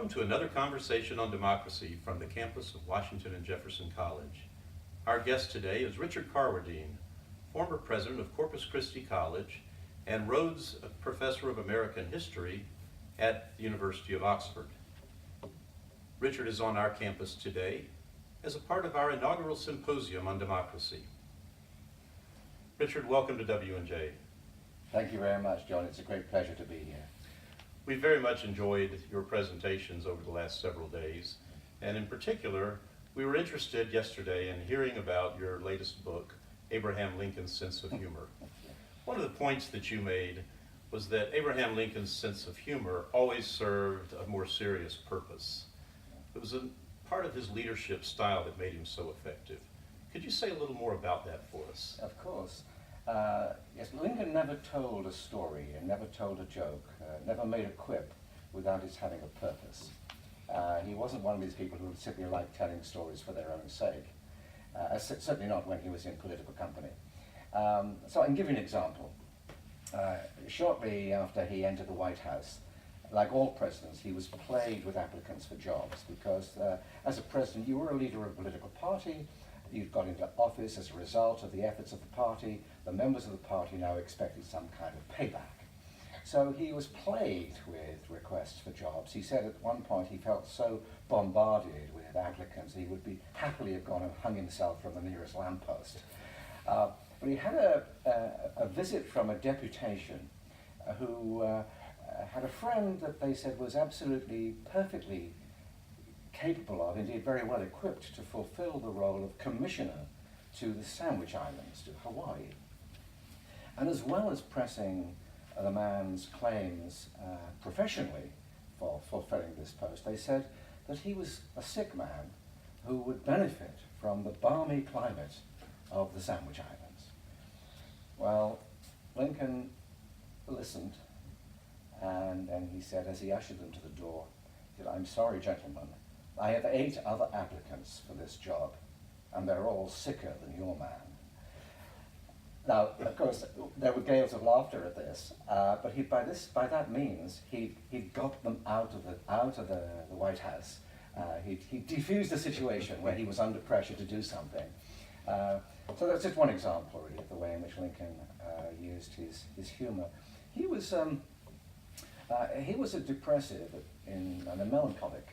Welcome to another conversation on democracy from the campus of Washington and Jefferson College. Our guest today is Richard Carwardine, former president of Corpus Christi College and Rhodes Professor of American History at the University of Oxford. Richard is on our campus today as a part of our inaugural symposium on democracy. Richard, welcome to W&J. Thank you very much, John. It's a great pleasure to be here. We very much enjoyed your presentations over the last several days, and in particular, we were interested yesterday in hearing about your latest book, Abraham Lincoln's Sense of Humor. One of the points that you made was that Abraham Lincoln's sense of humor always served a more serious purpose. It was a part of his leadership style that made him so effective. Could you say a little more about that for us? Of course. Yes, Lincoln never told a story and never told a joke, never made a quip without it having a purpose. He wasn't one of these people who simply liked telling stories for their own sake, certainly not when he was in political company. So I can give you an example. Shortly after he entered the White House, like all presidents, he was plagued with applicants for jobs because as a president, you were a leader of a political party. You'd got into office as a result of the efforts of the party. The members of the party now expected some kind of payback. So he was plagued with requests for jobs. He said at one point he felt so bombarded with applicants he would happily have gone and hung himself from the nearest lamppost. But he had a visit from a deputation who had a friend that they said was absolutely perfectly capable of, indeed very well equipped to fulfill the role of commissioner to the Sandwich Islands, to Hawaii. And as well as pressing the man's claims professionally for fulfilling this post, they said that he was a sick man who would benefit from the balmy climate of the Sandwich Islands. Well, Lincoln listened, and then he said, as he ushered them to the door, he said, "I'm sorry, gentlemen, I have 8 other applicants for this job, and they're all sicker than your man." Now, of course, there were gales of laughter at this, but by that means, he'd got them out of the White House. He diffused the situation where he was under pressure to do something. So that's just one example, really, of the way in which Lincoln used his humor. He was a depressive and a melancholic,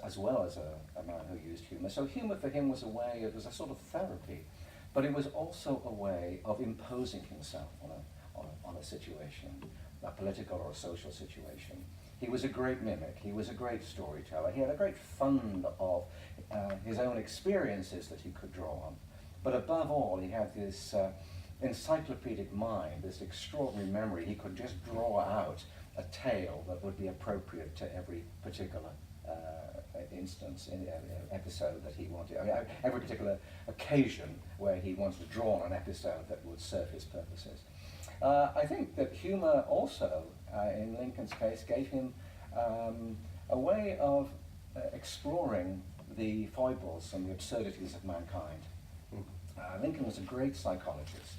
as well as a man who used humor. So humor for him was it was a sort of therapy, but it was also a way of imposing himself on a situation, a political or a social situation. He was a great mimic. He was a great storyteller. He had a great fund of his own experiences that he could draw on. But above all, he had this encyclopedic mind, this extraordinary memory. He could just draw out a tale that would be appropriate to every particular instance, episode that he wanted, every particular occasion where he wanted to draw on an episode that would serve his purposes. I think that humor also, in Lincoln's case, gave him a way of exploring the foibles and the absurdities of mankind. Lincoln was a great psychologist.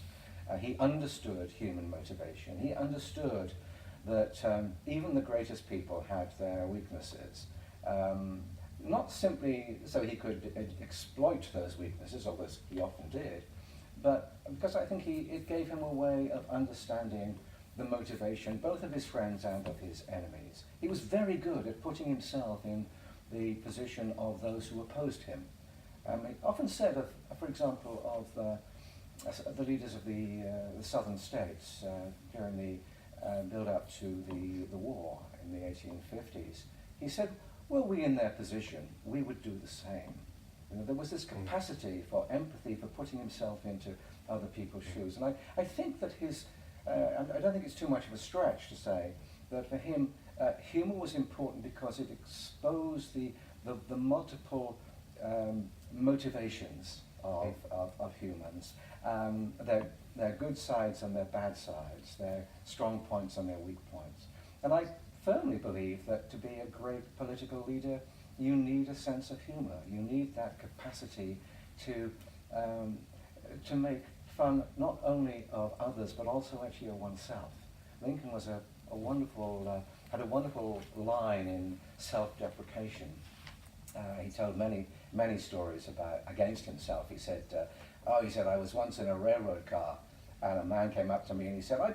He understood human motivation. He understood that even the greatest people had their weaknesses. Not simply so he could exploit those weaknesses, although he often did, but because I think it gave him a way of understanding the motivation both of his friends and of his enemies. He was very good at putting himself in the position of those who opposed him. He often said, for example, of the leaders of the southern states during the build-up to the war in the 1850s, he said, were we in their position, we would do the same. You know, there was this capacity for empathy, for putting himself into other people's shoes. And I think that I don't think it's too much of a stretch to say that for him, humor was important because it exposed the multiple motivations of humans, their good sides and their bad sides, their strong points and their weak points. And I firmly believe that to be a great political leader, you need a sense of humor. You need that capacity to make fun not only of others but also actually of oneself. Lincoln was had a wonderful line in Self-Deprecation. He told many stories against himself. He said, I was once in a railroad car, and a man came up to me and he said, I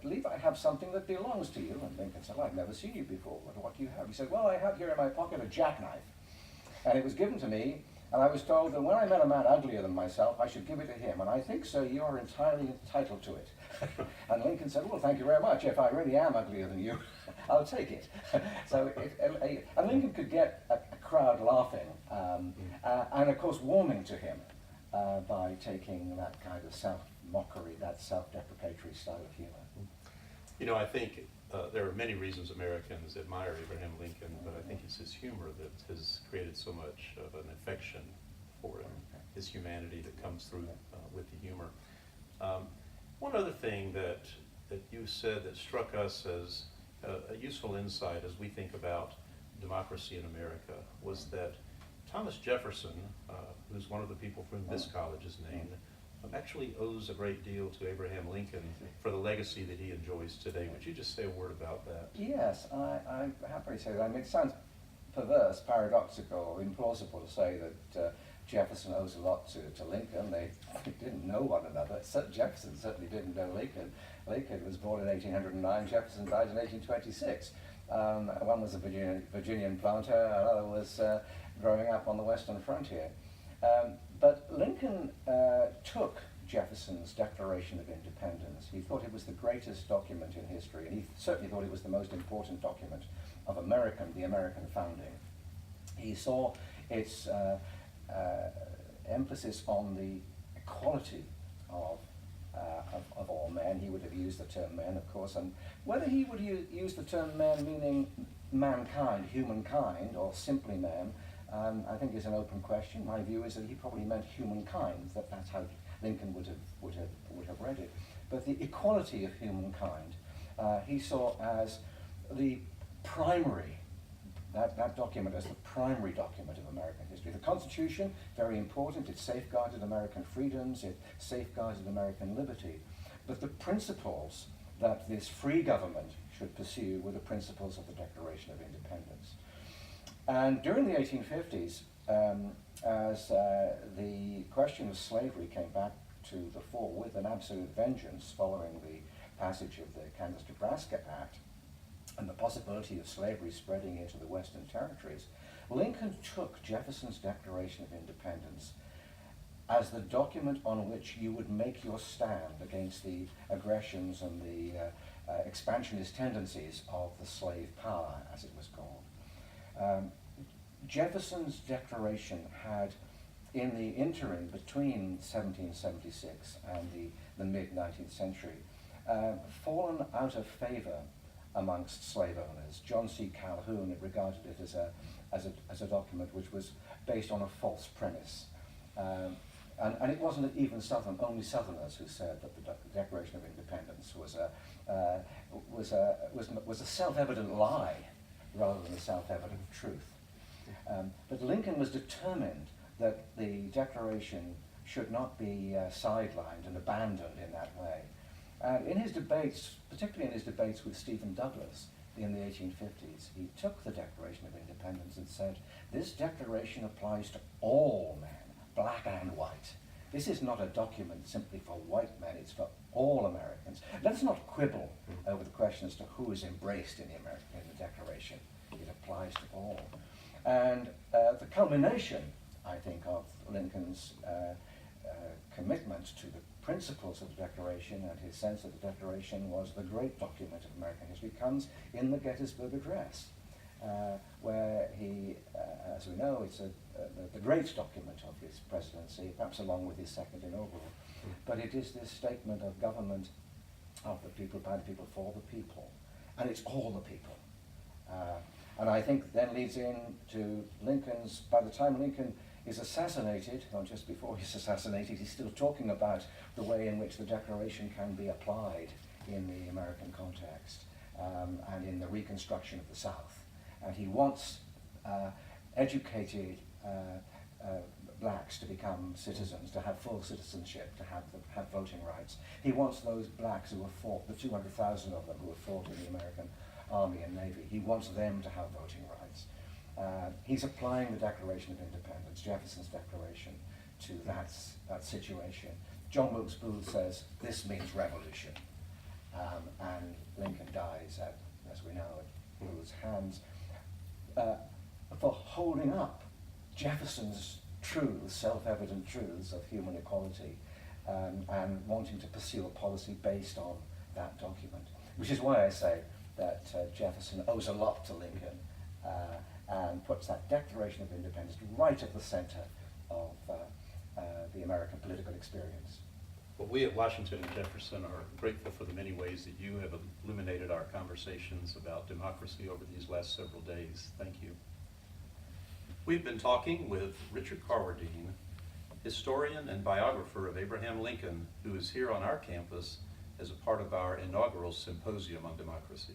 believe I have something that belongs to you. And Lincoln said, I've never seen you before. What do you have? He said, well, I have here in my pocket a jackknife. And it was given to me, and I was told that when I met a man uglier than myself, I should give it to him. And I think, sir, you are entirely entitled to it. And Lincoln said, well, thank you very much. If I really am uglier than you, I'll take it. And Lincoln could get a crowd laughing, and of course warming to him by taking that kind of self-mockery, that self-deprecatory style of humor. You know, I think there are many reasons Americans admire Abraham Lincoln, but I think it's his humor that has created so much of an affection for him, his humanity that comes through with the humor. One other thing that you said that struck us as a useful insight as we think about democracy in America was that Thomas Jefferson, who's one of the people from this college is named, actually owes a great deal to Abraham Lincoln for the legacy that he enjoys today. Would you just say a word about that? Yes, I happily say that. I mean, it sounds perverse, paradoxical, implausible to say that Jefferson owes a lot to Lincoln. They didn't know one another. Jefferson certainly didn't know Lincoln. Lincoln was born in 1809, Jefferson died in 1826. One was a Virginian planter, another was growing up on the western frontier. But Lincoln took Jefferson's Declaration of Independence. He thought it was the greatest document in history, and he certainly thought it was the most important document of the American founding. He saw its emphasis on the equality of all men. He would have used the term men, of course, and whether he would use the term man meaning mankind, humankind, or simply man, I think is an open question. My view is that he probably meant humankind, that's how Lincoln would have read it. But the equality of humankind he saw as the primary, that document as the primary document of American history. The Constitution, very important, it safeguarded American freedoms, it safeguarded American liberty. But the principles that this free government should pursue were the principles of the Declaration of Independence. And during the 1850s, as the question of slavery came back to the fore with an absolute vengeance following the passage of the Kansas-Nebraska Act and the possibility of slavery spreading into the Western territories, Lincoln took Jefferson's Declaration of Independence as the document on which you would make your stand against the aggressions and the expansionist tendencies of the slave power, as it was called. Jefferson's declaration had, in the interim between 1776 and the mid-19th century, fallen out of favor amongst slave owners. John C. Calhoun had regarded it as a document which was based on a false premise. And it wasn't even only Southerners who said that the Declaration of Independence was a self-evident lie rather than a self-evident truth. But Lincoln was determined that the Declaration should not be sidelined and abandoned in that way. And in his debates, particularly in his debates with Stephen Douglas in the 1850s, he took the Declaration of Independence and said, this declaration applies to all men, black and white. This is not a document simply for white men, it's for all Americans. Let's not quibble over the question as to who is embraced in the Declaration. It applies to all. And the culmination, I think, of Lincoln's commitment to the principles of the Declaration and his sense that the Declaration was the great document of American history comes in the Gettysburg Address, where he, as we know, it's the great document of his presidency, perhaps along with his second inaugural. But it is this statement of government of the people, by the people, for the people. And it's all the people. And I think then leads in to Lincoln's, by the time Lincoln is assassinated, or just before he's assassinated, he's still talking about the way in which the Declaration can be applied in the American context and in the reconstruction of the South. And he wants educated blacks to become citizens, to have full citizenship, to have voting rights. He wants those blacks who have fought, the 200,000 of them who have fought in the American Army and Navy, he wants them to have voting rights. He's applying the Declaration of Independence, Jefferson's Declaration, to that situation. John Wilkes Booth says, this means revolution. And Lincoln dies, as we know, at Booth's hands, for holding up Jefferson's truths, self-evident truths of human equality, and wanting to pursue a policy based on that document. Which is why I say that Jefferson owes a lot to Lincoln, and puts that Declaration of Independence right at the center of the American political experience. Well, we at Washington and Jefferson are grateful for the many ways that you have illuminated our conversations about democracy over these last several days. Thank you. We've been talking with Richard Carwardine, historian and biographer of Abraham Lincoln, who is here on our campus as a part of our inaugural Symposium on Democracy.